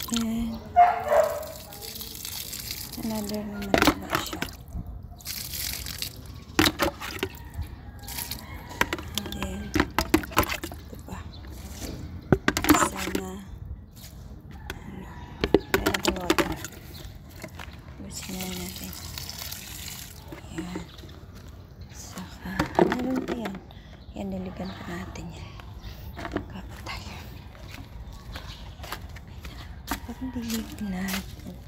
And another naman diba siya. And then ito pa. Sana ano, kaya natin water. Busin na natin. Ayan. Saka meron pa yan. Yan, niligan pa natin yan. Kapatay. Parang dilig natin.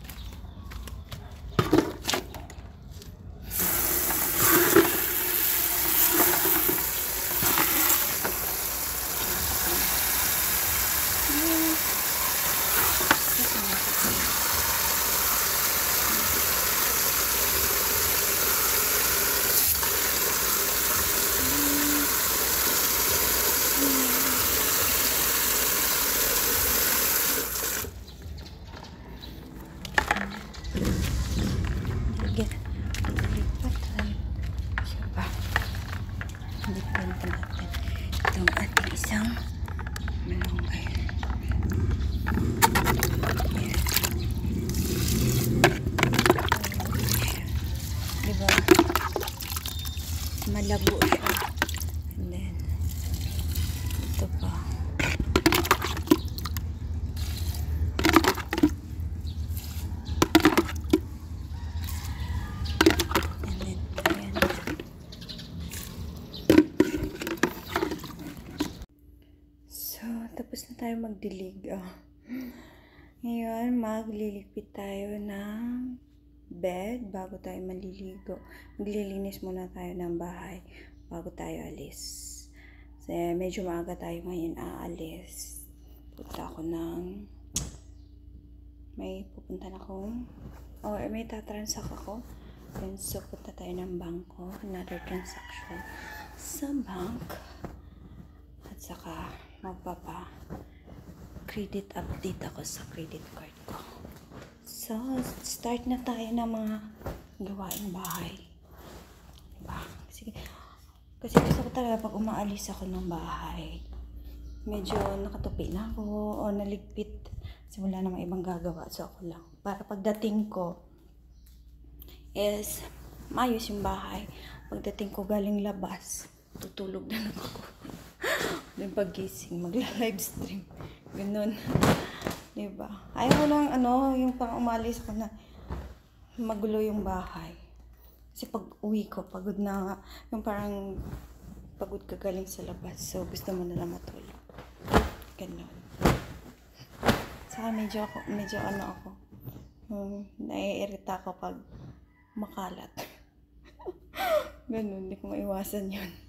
Dipin pa natin itong ating isang malunggay. Ayan. Diba? Malabo siya. And then, ito pa. Tapos na tayo magdilig. Ngayon, magliligpit tayo ng bed bago tayo maliligo. Maglilinis muna tayo ng bahay bago tayo alis. Kasi medyo maaga tayo ngayon aalis. Punta ako ng may pupunta na akong may tatransact ako. Then, so, punta tayo ng bangko. Another transaction sa bank. At saka magpapa credit update ako sa credit card ko. So, start na tayo ng mga gawaing bahay. Diba? Kasi gusto ko talaga pag umaalis ako ng bahay, medyo nakatupi na ako o naligpit kasi wala namang ibang gagawa. So, ako lang. Para pagdating ko is maayos yung bahay. Pagdating ko galing labas, tutulog na lang ako. Yung paggising, magla-live stream. Ganun. Diba? Ayaw ko lang, yung pang umalis ko na magulo yung bahay. Kasi pag uwi ko, pagod na nga. Yung parang pagod ka galing sa labas. So, gusto mo na lang matulog. Ganun. Saka medyo ako. Naiirita ako pag makalat. Ganun, hindi ko maiwasan yun.